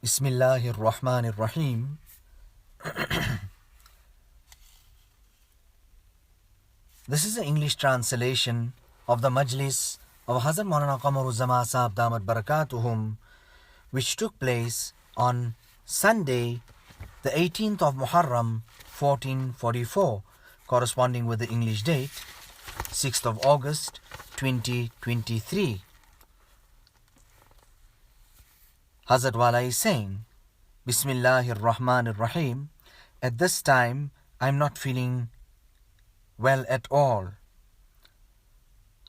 Bismillahir Rahmanir Rahim. This is the English translation of the Majlis of Hazrat Maulana Qamar Uzzaman Saheb Damat Barakatuhum, which took place on Sunday, the 18th of Muharram, 1444, corresponding with the English date, 6th of August, 2023. Hazrat Wala is saying, Bismillahir Rahmanir Rahim. At this time, I'm not feeling well at all.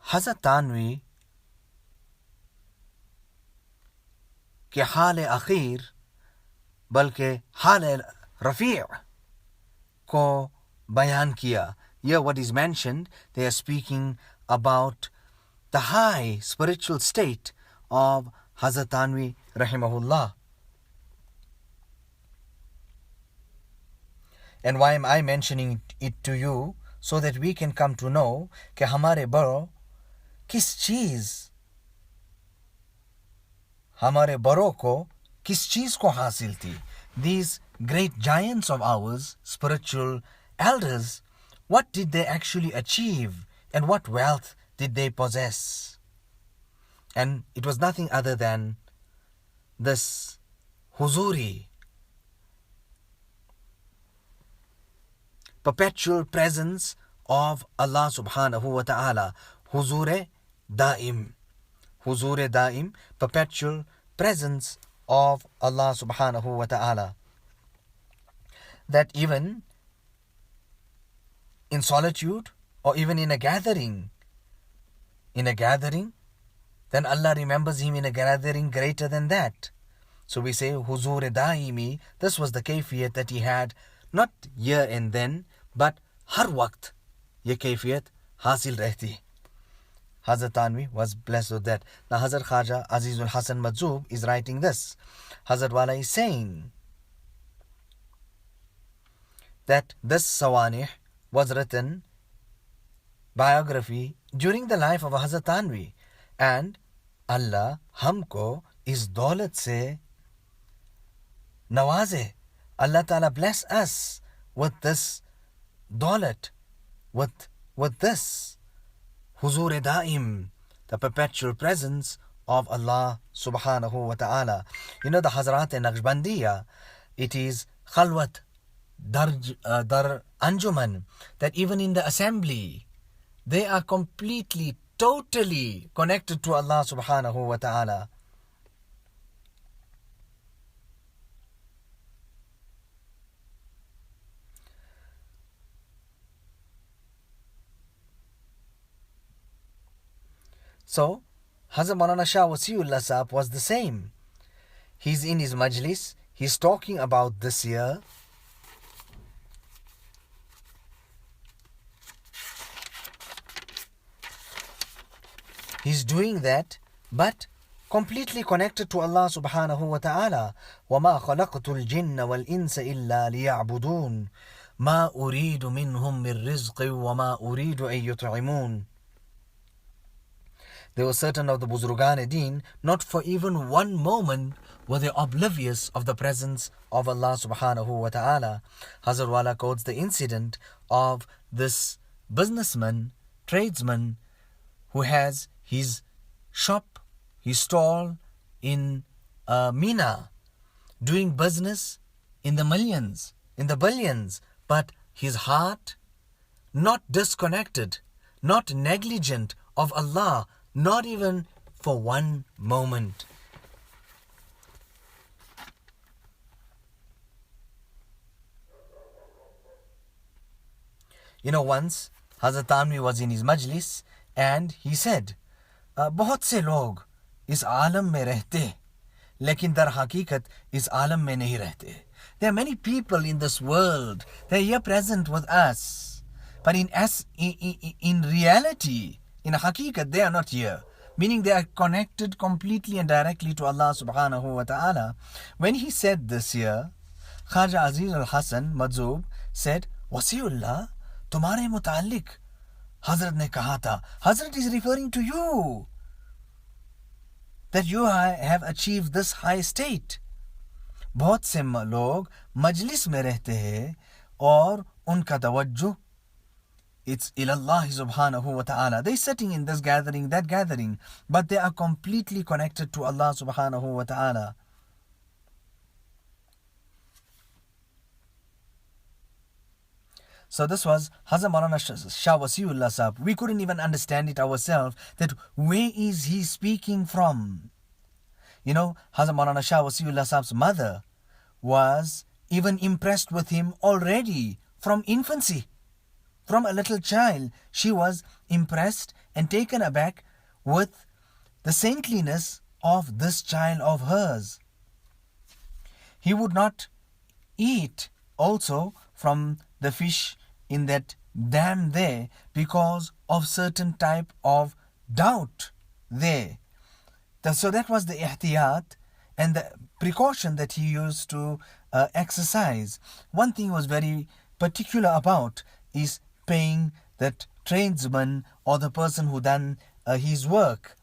Hazrat Tanvi के हाल अखीर बल्कि हाल रफ़ी' को बयान किया. Here what is mentioned, they are speaking about the high spiritual state of Hazrat Tanvi rahimahullah. And why am I mentioning it to you? So that we can come to know कि हमारे बड़ों को किस चीज को हासिल थी. These great giants of ours, spiritual elders, what did they actually achieve and what wealth did they possess? And it was nothing other than this huzuri, perpetual presence of Allah subhanahu wa ta'ala. Huzur daim, perpetual presence of Allah subhanahu wa ta'ala. That even in solitude or even in a gathering, then Allah remembers him in a gathering greater than that. So we say huzur daimi. This was the kayfiyat that he had, not here and then, but har waqt ye kayfiyat hasil rehti. Hazrat Tanvi was blessed with that. Now Hazrat Khaja Azizul Hasan Majzub is writing this. Hazrat Wala is saying that this Sawanih was written, biography, during the life of Hazrat Tanvi. And Allah हमको इस दौलत से नवाजे. Allah Ta'ala bless us with this dawlat, with this huzur daim, the perpetual presence of Allah subhanahu wa ta'ala. You know the Hazrat Naqshbandiya, it is khalwat dar anjuman, that even in the assembly they are completely, totally connected to Allah subhanahu wa ta'ala. So, Hazrat Maulana Shah Wasiullah Sahab was the same. He's in his Majlis, he's talking about this year. He's doing that, but completely connected to Allah subhanahu wa ta'ala. وَمَا خَلَقْتُ الْجِنَّ وَالْإِنسَ إِلَّا لِيَعْبُدُونَ مَا أُرِيدُ مِنْهُمْ مِنْ رِزْقٍ وَمَا أُرِيدُ أَن يُطْعِمُونَ. There were certain of the Buzurgan-e-Din, not for even one moment were they oblivious of the presence of Allah subhanahu wa ta'ala. Hazrat Wala quotes the incident of this businessman, tradesman, who has his shop, his stall in Mina, doing business in the millions, in the billions, but his heart not disconnected, not negligent of Allah, not even for one moment. You know, once Hazrat Tanvi was in his Majlis and he said, बहुत से लोग इस आलम में रहते लेकिन दर हकीकत इस आलम में नहीं रहते. There are many people in this world, they are here present with us, but in reality, in haqiqat, they are not here. Meaning they are connected completely and directly to Allah subhanahu wa ta'ala. When he said this here, Khaja Aziz al-Hasan Majzub said, Wasiullah, tumhare muta'alliq Hazrat ne kaha tha. Hazrat is referring to you, that you have achieved this high state. बहुत से लोग मजलिस में रहते हैं और उनका तवज्जो it's ilallah subhanahu wa ta'ala. They're sitting in this gathering, that gathering, but they are completely connected to Allah subhanahu wa ta'ala. So this was Hazrat Maulana Shah Wasiullah Sahab. We couldn't even understand it ourselves, that where is he speaking from? You know, Hazrat Maulana Shah Wasiullah Sahab's mother was even impressed with him already from infancy. From a little child, she was impressed and taken aback with the saintliness of this child of hers. He would not eat also from the fish in that dam there because of certain type of doubt there. So that was the ihtiyat and the precaution that he used to exercise. One thing he was very particular about is paying that tradesman or the person who done his work.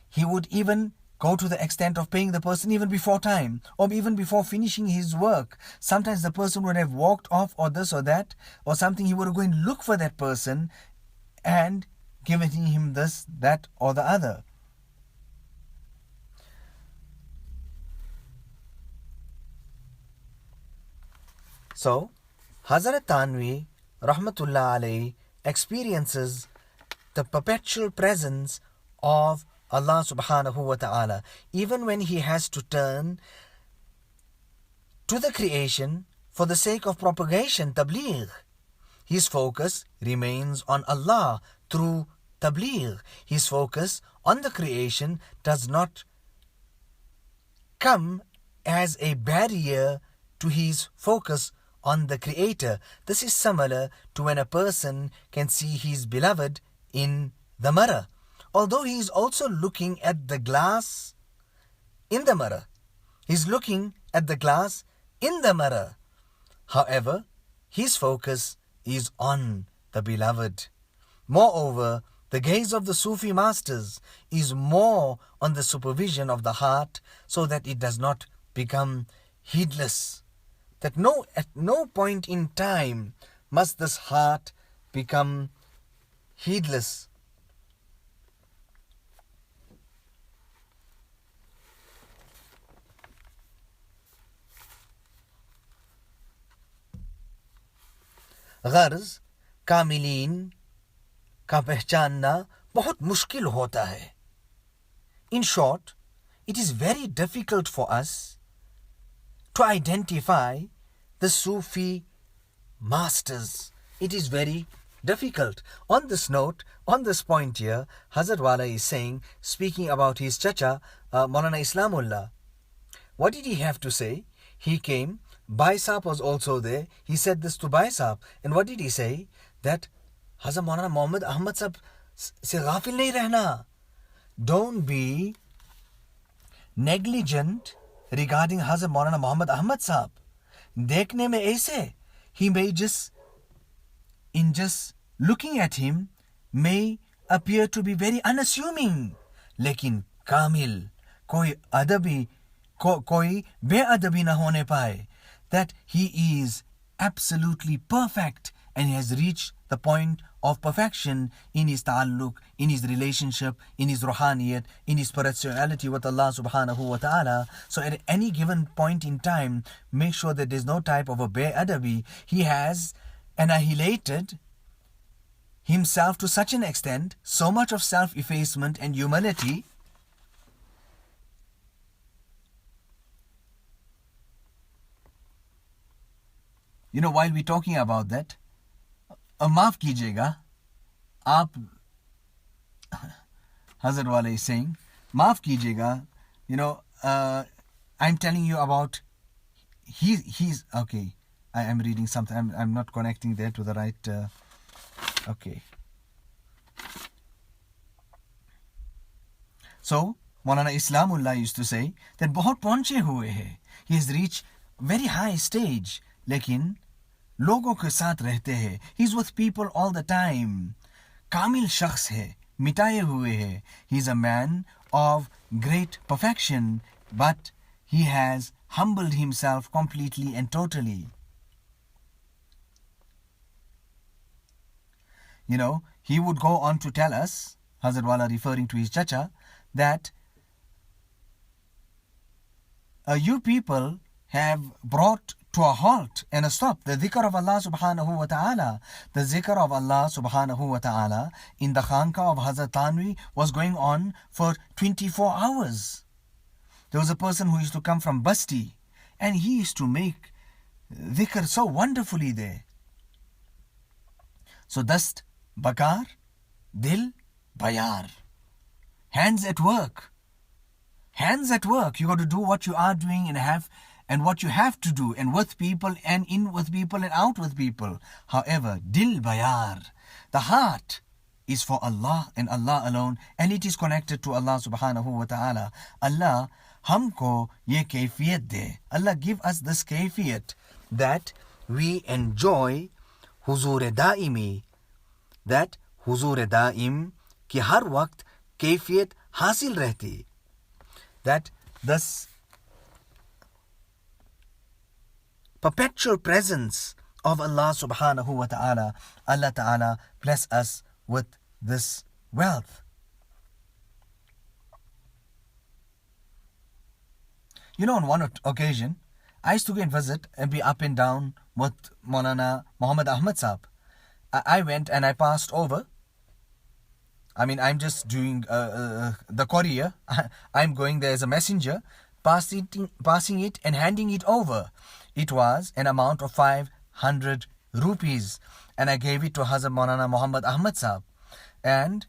He would even go to the extent of paying the person even before time or even before finishing his work. Sometimes the person would have walked off or this or that or something. He would go and look for that person and giving him this, that or the other. So, Hazrat Tanvi, Rahmatullah alayhi, experiences the perpetual presence of Allah subhanahu wa ta'ala, even when he has to turn to the creation for the sake of propagation, tabligh. His focus remains on Allah through tabligh. His focus on the creation does not come as a barrier to his focus on the Creator. This is similar to when a person can see his beloved in the mirror. Although he is also looking at the glass in the mirror. He's looking at the glass in the mirror. However, his focus is on the beloved. Moreover, the gaze of the Sufi masters is more on the supervision of the heart so that it does not become heedless. That at no point in time must this heart become heedless. गर्ज कामिलीन का पहचानना बहुत मुश्किल होता है. In short, it is very difficult for us to identify the Sufi masters. It is very difficult. On this note, on this point here, Hazrat Wala is saying, speaking about his chacha, Maulana Islamullah. What did he have to say? He came, Bhai Sahab was also there. He said this to Bhai Sahab. And what did he say? That Hazrat Maulana Mohammad Ahmad Sahab se ghafil nahi rehna. Don't be negligent regarding Hazrat Maulana Muhammad Ahmad Sahab. Dekhne mein aise, he may just looking at him may appear to be very unassuming. Lekin kamil, koi beadabi na hone paaye. That he is absolutely perfect and he has reached the point of perfection in his ta'alluq, in his relationship, in his ruhaniyat, in his spirituality with Allah subhanahu wa ta'ala. So at any given point in time, make sure that there's no type of a be'adabi. He has annihilated himself to such an extent, so much of self-effacement and humility, you know, while we're talking about that, maaf kijega, aap, Hazrat Wala is saying, maaf kijega, you know, I'm telling you about, he's, okay, I am reading something, I'm not connecting there to the right, okay. So, Maulana Islamullah used to say that bahut pahunche hue hai. He has reached very high stage, lekin लोगों के साथ रहते हैं. He's with people all the time. कामिल शख्स है, मिटाए हुए है. He's a man of great perfection, but he has humbled himself completely and totally. You know, he would go on to tell us, Hazrat Wala referring to his chacha, that you people have brought to a halt and a stop the dhikr of Allah subhanahu wa ta'ala. The zikr of Allah subhanahu wa ta'ala in the khanqa of Hazrat Tanvi was going on for 24 hours. There was a person who used to come from Basti and he used to make dhikr so wonderfully there. So dast bakar, dil bayar. Hands at work. Hands at work. You got to do what you are doing and what you have to do, and with people and in with people and out with people. However, dil bayar, the heart is for Allah and Allah alone, and it is connected to Allah subhanahu wa ta'ala. Allah हमको ये कैफियत दे. Allah give us this कैफियत that we enjoy Hazur दाइमी, that हुजूर दाइम की हर वक्त कैफियत हासिल रहती, that this perpetual presence of Allah subhanahu wa ta'ala. Allah ta'ala bless us with this wealth. You know, on one occasion, I used to go and visit and be up and down with Maulana Mohammad Saheb. I went and I passed over. I mean, I'm just doing the courier. I'm going there as a messenger, passing it and handing it over. It was an amount of 500 rupees. And I gave it to Hazrat Maulana Muhammad Saheb. And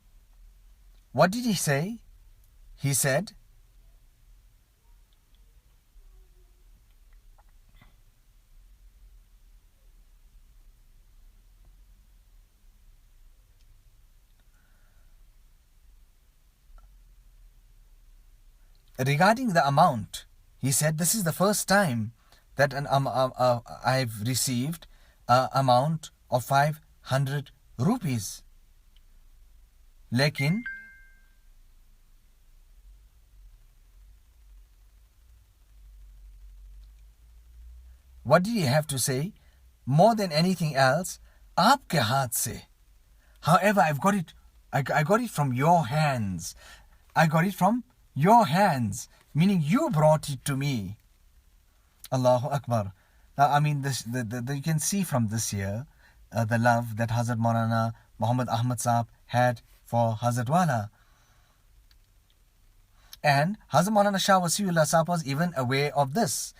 what did he say? He said, regarding the amount, he said, this is the first time that I've received an amount of 500 rupees. Lekin, what did he have to say? More than anything else, aapke haath se. However, I got it from your hands. I got it from your hands, meaning you brought it to me. Allahu Akbar. I mean, you can see from this here the love that Hazrat Maulana Muhammad Saheb had for Hazrat Wala. And Hazrat Maulana Shah Wasiullah Saheb was even aware of this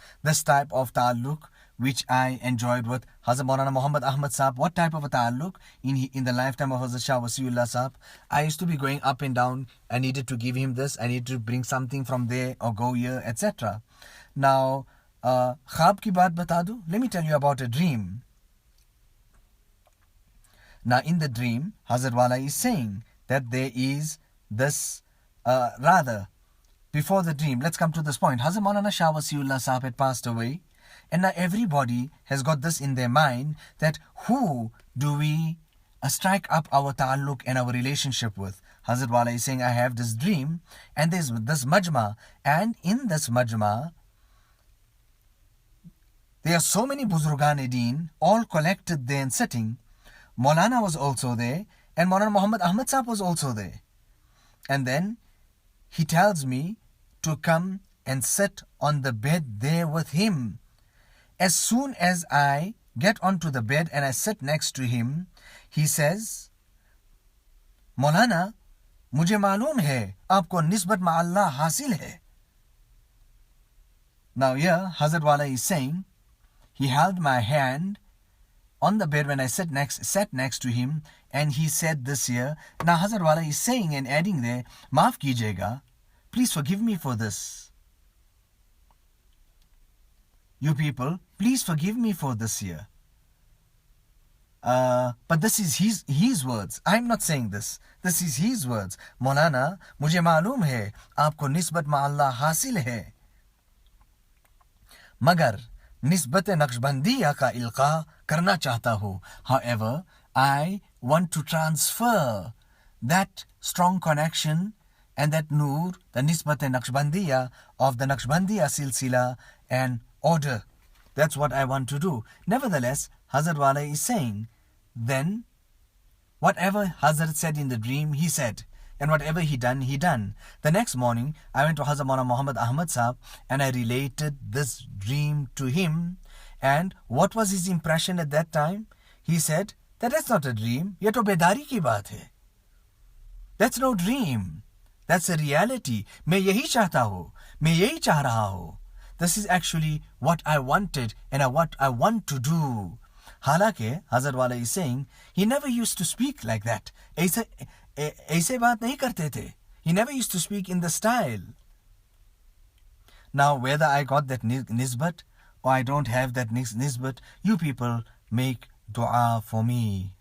type of ta'alluq which I enjoyed with Hazrat Maulana Muhammad Saheb. What type of a ta'alluq? In the lifetime of Hazrat Shah Wasiullah Saheb, I used to be going up and down. I needed to give him this, I needed to bring something from there or go here, etc. Now, khab ki baat bata do. Let me tell you about a dream. Now, in the dream, Hazrat Wala is saying that there is this, before the dream, let's come to this point. Hazrat Maulana Shah Wasiullah Saheb had passed away, and now everybody has got this in their mind, that who do we strike up our ta'alluq and our relationship with? Hazrat Wala is saying, I have this dream, and there's this majma, and in this majma, there are so many Buzurgan-e-Deen, all collected there and sitting. Maulana was also there, and Maulana Muhammad Saheb was also there. And then he tells me to come and sit on the bed there with him. As soon as I get onto the bed and I sit next to him, he says, Maulana, mujhe मालूम hai, aapko nisbat ma Allah hasil hai. Now here, Hazrat Wala is saying, he held my hand on the bed when I sat next to him, and he said this here. Now Hazrat Wala is saying and adding there, maaf kijega, please forgive me for this. You people, please forgive me for this here. But this is his words. I'm not saying this. This is his words. Maulana, mujhe मालूम hai, aapko nisbat ma Allah hasil hai. Magar nisbat naqshbandiya ka ilqa karna chahta hu. However, I want to transfer that strong connection and that Noor, the Nisbat and Naqshbandiya of the Naqshbandiya Silsila and order. That's what I want to do. Nevertheless, Hazrat Wala is saying, then whatever Hazrat said in the dream, he said. And whatever he done, he done. The next morning, I went to Hazrat Maulana Mohammad Ahmad Saheb and I related this dream to him. And what was his impression at that time? He said, that's not a dream. Ye to bedari ki baat hai. That's no dream. That's a reality. Main yahi chahta hu. Main yahi chah raha hu. This is actually what I wanted and what I want to do. Halake, Hazrat Wala is saying, he never used to speak like that. Aise baat nahi karte the. He never used to speak in the style. Now, whether I got that nisbat or I don't have that nisbat, you people make dua for me.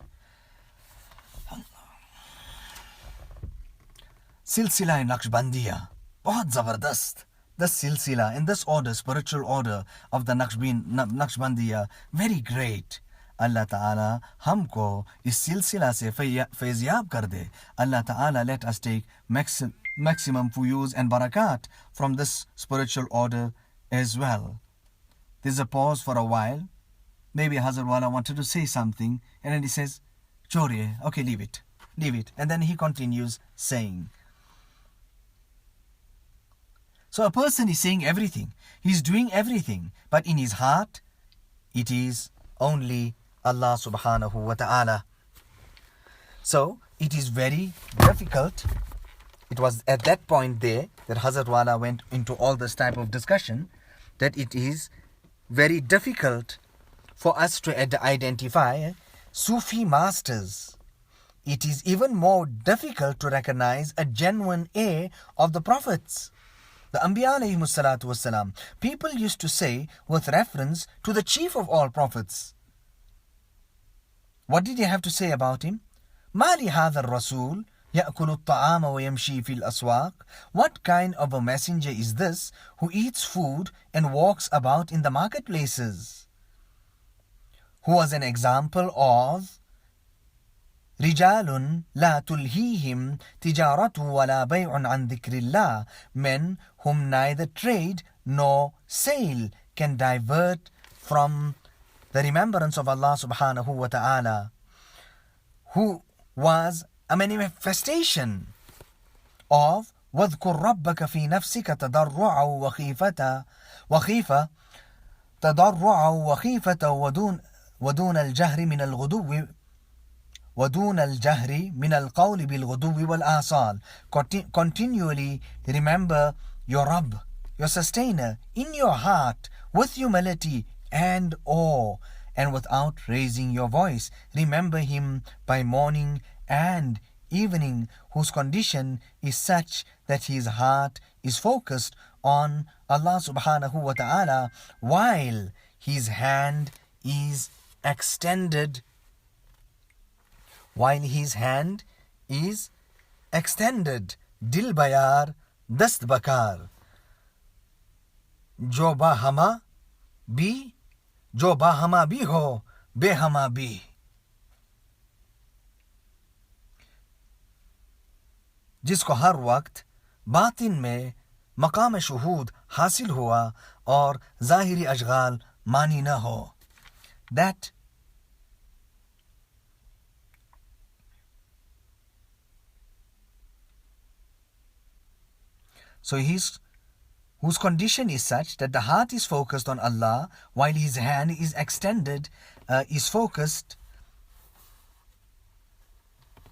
Silsila Naqshbandiya, bahut zabardast. The silsila in this order, spiritual order of the Naqshbandiya, very great. Allah Ta'ala हमको इस सिलसिला से फैज़याब कर दे. Allah Ta'ala let us take maximum fuyuz and barakat from this spiritual order as well. There's a pause for a while. Maybe Hazrat Wala wanted to say something and then he says, Choriye, okay, leave it. And then he continues saying. So a person is saying everything. He's doing everything. But in his heart, it is only Allah subhanahu wa ta'ala. So it is very difficult. It was at that point there that Hazrat Wala went into all this type of discussion, that it is very difficult for us to identify Sufi masters. It is even more difficult to recognize a genuine heir of the prophets, the Anbiya alayhimu salatu wassalam. People used to say with reference to the chief of all prophets. What did he have to say about him? Mali hadha ar-rasul ya'kulu at-ta'ama wa yamshi fil aswaq. What kind of a messenger is this who eats food and walks about in the marketplaces? Who was an example of رجال لا تلهيهم تجارة ولا بيع عن ذكر الله, men whom neither trade nor sale can divert from the remembrance of Allah subhanahu wa ta'ala, who was a manifestation of وَاذْكُرْ رَبَّكَ فِي نَفْسِكَ تَضَرُّعًا وَخِيفَةً ودون الجهر من الغدو ودون الجهر من القول بالغدو والآصال. Continually remember your Rabb, your sustainer, in your heart with humility and awe, and without raising your voice. Remember him by morning and evening, whose condition is such that his heart is focused on Allah subhanahu wa ta'ala while his hand is extended. While his hand is extended. Dil bayar, dast bakar. Jo bahama bhi ho, behama bhi. जिसको हर वक्त बातिन में मकाम शुहूद हासिल हुआ और ज़ाहिरी अशगाल मानी न हो. That so whose condition is such that the heart is focused on Allah while his hand is extended, is focused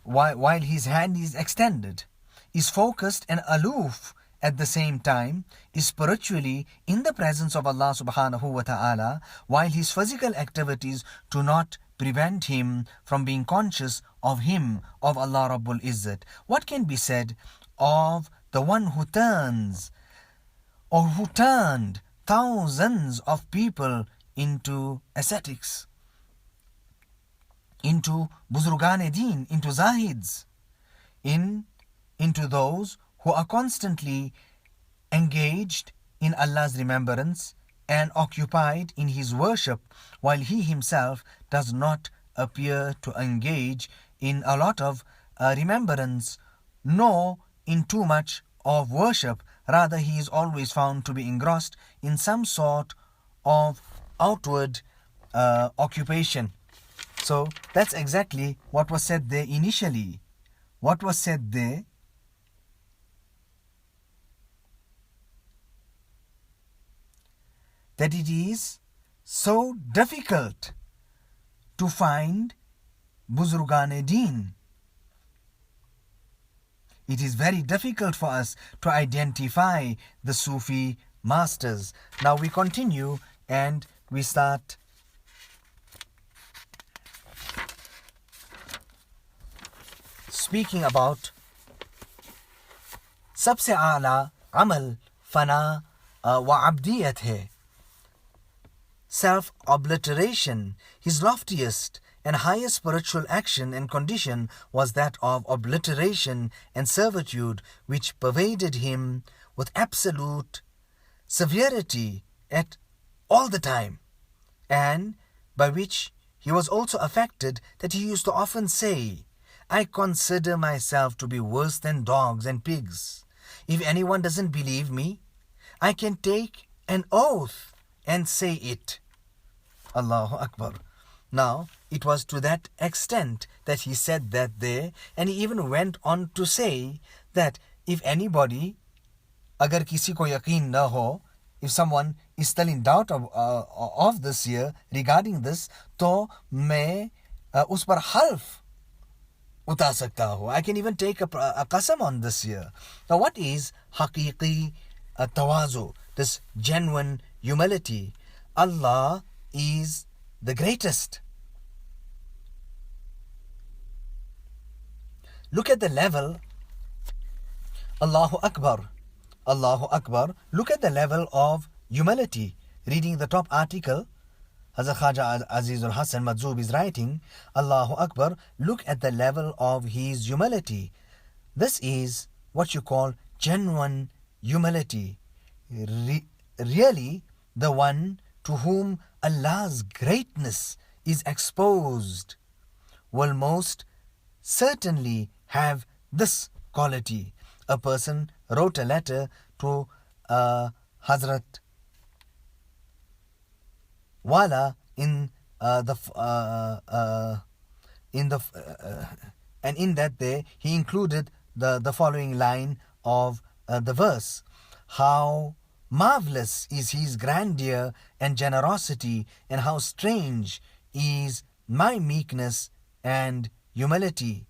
while his hand is extended, is focused and aloof at the same time, is spiritually in the presence of Allah subhanahu wa ta'ala, while his physical activities do not prevent him from being conscious of him, of Allah Rabbul Izzat. What can be said of the one who turns or who turned thousands of people into ascetics, into Buzurgan-e-Din, into Zahids, into those who are constantly engaged in Allah's remembrance and occupied in his worship, while he himself does not appear to engage in a lot of remembrance, nor in too much of worship. Rather, he is always found to be engrossed in some sort of outward occupation. So that's exactly what was said there initially. What was said there? That it is so difficult to find Buzurgan-e-Deen. It is very difficult for us to identify the Sufi masters. Now we continue and we start speaking about सबसे आला अमल फना व अब्दियत है. Self-obliteration, his loftiest and highest spiritual action and condition was that of obliteration and servitude, which pervaded him with absolute severity at all the time, and by which he was also affected, that he used to often say, I consider myself to be worse than dogs and pigs. If anyone doesn't believe me, I can take an oath and say it. Allahu Akbar. Now, it was to that extent that he said that there, and he even went on to say that if anybody, agar kisi ko yaqeen na ho, if someone is still in doubt of this year regarding this, to main us par half utar sakta ho. I can even take a qasam on this year. Now, what is haqiqi tawazu, this genuine humility? Allah is the greatest. Look at the level. Allahu Akbar. Allahu Akbar. Look at the level of humility. Reading the top article, Hazrat Khaja Azizul Hasan Madzub is writing, Allahu Akbar, look at the level of his humility. This is what you call genuine humility. Really, the one to whom Allah's greatness is exposed will most certainly have this quality. A person wrote a letter to Hazrath Wala and in that there he included the following line of the verse: how marvelous is his grandeur and generosity, and how strange is my meekness and humility.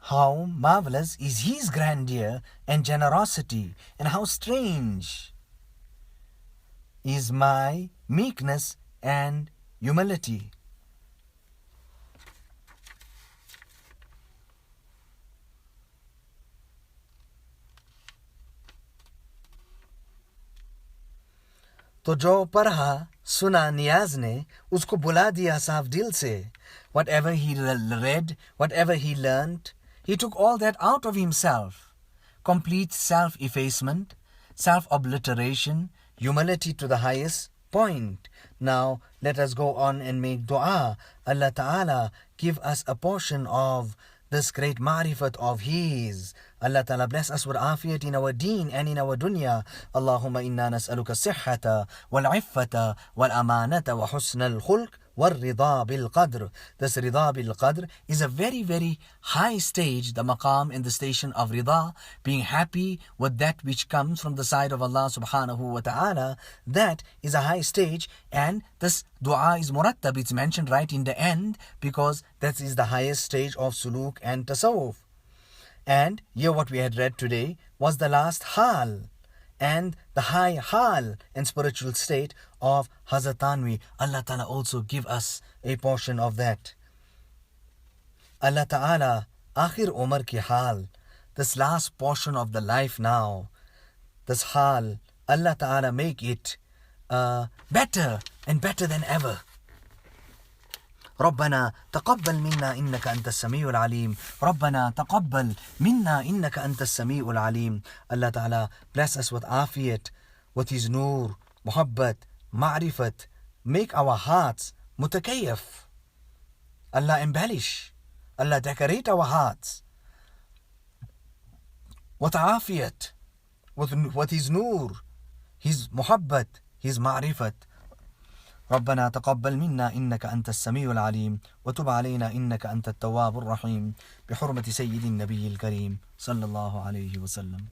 How marvelous is his grandeur and generosity, and how strange is my meekness and humility. तो जो पढ़ा सुना नियाज ने उसको बुला दिया साफ दिल से. Whatever he read, whatever he learned, he took all that out of himself. Complete self-effacement, self-obliteration, humility to the highest point. Now let us go on and make dua. Allah Ta'ala give us a portion of this great ma'rifat of His. Allah Ta'ala bless us with afiyat in our deen and in our dunya. Allahumma inna nas'aluka sihhata wal-iffata wal-amanata wa husna al-khulq وَالرِّضَى بِالْقَدْرِ. This rida bil qadr is a very, very high stage, the maqam and the station of rida, being happy with that which comes from the side of Allah subhanahu wa ta'ala. That is a high stage, and this dua is murattab, it's mentioned right in the end, because that is the highest stage of suluk and tasawwuf. And here what we had read today was the last hal, and the high hal and spiritual state of Hazrat Tanvi. Allah Ta'ala also give us a portion of that. Allah Ta'ala, Akhir Umar ki hal, this last portion of the life now, this hal, Allah Ta'ala make it better and better than ever. ربنا تقبل منا إنك أنت السميع العليم. ربنا تقبل منا إنك أنت السميع العليم. Allah Ta'ala bless us with afiyat, with His nur, muhabbat, ma'rifat. Make our hearts mutakayyaf. Allah embellish. Allah decorate our hearts with afiyat, with His nur, His muhabbat, His ma'rifat. ربنا تقبل منا إنك أنت السميع العليم وتب علينا إنك أنت التواب الرحيم بحرمة سيد النبي الكريم صلى الله عليه وسلم.